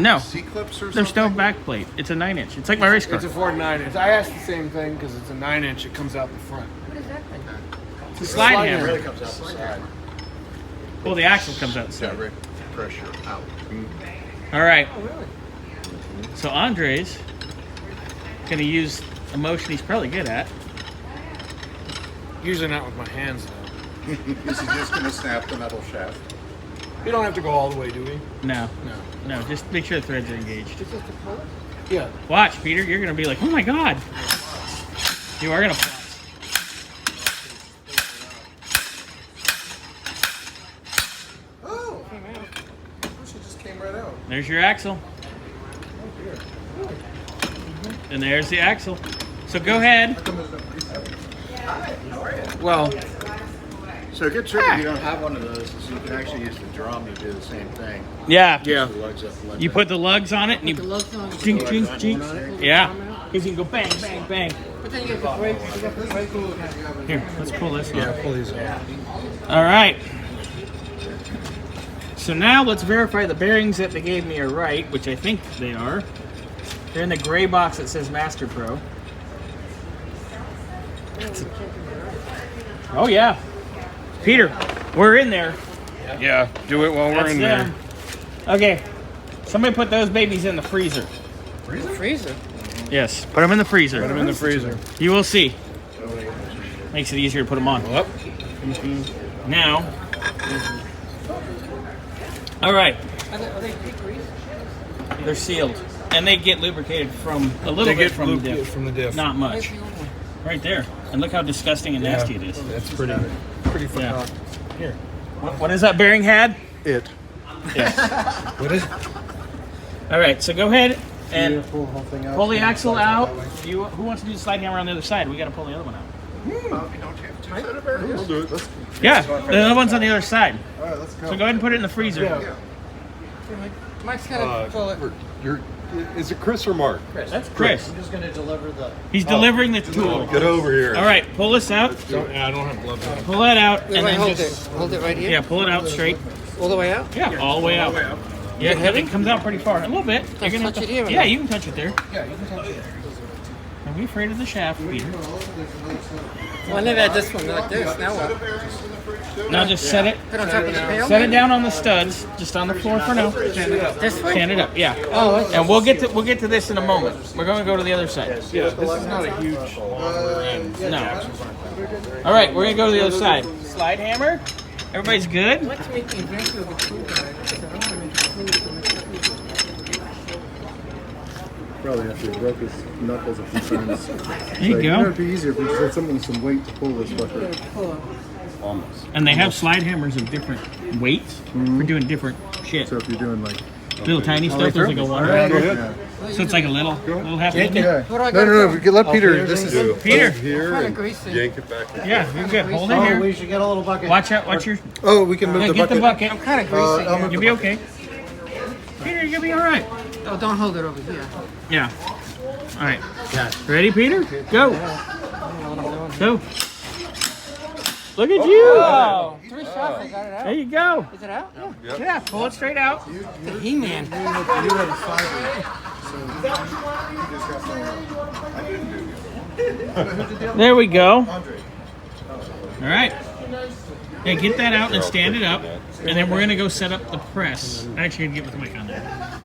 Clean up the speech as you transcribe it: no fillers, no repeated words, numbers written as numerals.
No. C-clips or something? There's no back plate. It's a 9-inch. It's like my race car. It's a Ford 9-inch. I asked the same thing because it's a 9-inch. It comes out the front. What is that thing? It's a slide It hammer. really comes out the side. Well, the axle comes out the side. Direct pressure out. All right. Oh, really? So Andre's gonna use a motion he's probably good at. Usually not with my hands though. Is he just going to snap the metal shaft? We don't have to go all the way, do we? No, No. no. Just make sure the threads are engaged. Is this the color? Yeah. Watch, Peter. You're gonna be like, oh my god. You are gonna floss. Oh! She just came right out. There's your axle. And there's the axle. So go ahead. Well, So it gets tricky if you don't have one of those, so you can actually use the drum to do the same thing. Yeah. yeah. The lugs up, the lugs You up. put the lugs on it and The you lugs on. chink, chink, chink. Yeah. Because you can go bang, bang, bang. But then you get the brakes. You got the brakes. Here, let's pull this one. Pull these out. All right. So now let's verify the bearings that they gave me are right, which I think they are. They're in the gray box that says Master Pro. Oh yeah. Peter, we're in there. Yeah. Do it while we're That's in them. there. Okay. Somebody put those babies in the freezer. Freezer. Yes, put them in the freezer. Put them in the freezer. You will see. Makes it easier to put them on. Yep. Now. All right. Are they deep grease? They're sealed, and they get lubricated from a little They bit get from the looped diff. from the diff. Not Where's much. the old one? Right there. And look how disgusting and nasty it is. That's pretty fucking Yeah. hot. Here. What is that bearing had? It. Yes. What is? All right. So go ahead and Pull the whole thing out. pull the axle out. Who wants to do the slide hammer on the other side? We got to pull the other one out. Don't you have two set of bearings? We'll do it. Let's, Yeah, the other one's on the other side. all right, let's go. So go ahead and put it in the freezer. Yeah. Mike's gonna pull it. Is it Chris or Mark? That's Chris. just going to deliver the... He's delivering the tool. Get over here. All right, pull this out. I don't have gloves on. Pull that out, Wait, and wait, then hold just it. Hold it right here. yeah, pull it out straight. All the way out. Yeah, all the way out. Yeah, heavy? it comes out pretty far. A little bit. Touch it here or Yeah, no? you can touch it there. Yeah, you can touch it there. Don't be afraid of the shaft, Peter. Well, I never had this one like this. Now what? Now just set it. Put on top of the pail. Set it down on the studs, just on the floor for now. This way. Stand it up, yeah. Oh, okay. And we'll get to this in a moment. We're going to go to the other side. Yeah, this is not a huge long end. No. All right, we're going to go to the other side. Slide hammer. Everybody's good. Let's make the inventor of a tool guy. So I'm gonna make a tool to make a tool. Probably after he broke his knuckles a few times. There you go. It'd be easier if we just had something with some weight to pull this fucker. Pull up. Almost. And they have slide hammers of different weights for doing different shit. So if you're doing like... Little tiny stuff, there's like a one rounder. Yeah. So it's like a little half Yeah. minute. What do I No, gotta no, do? we can let Peter. This is Peter. Here Kinda and greasy. yank it back. Yeah, you're good. Hold it Oh, here. we should get a little bucket. Watch out. Watch your. Oh, we can move Yeah, the get bucket. the bucket. I'm kind of greasy. I'm here. You'll be okay. Peter, you're gonna be all right. Oh, don't hold it over here. Yeah. All right. Ready, Peter? Go. Go. Look at you. Oh, 3 shots. I got it out. There you go. Is it out? Yeah. Yeah, pull it straight out. The He-Man. There we go. All right. Yeah, get that out and stand it up, and then we're gonna go set up the press. I actually gotta get with the mic on there.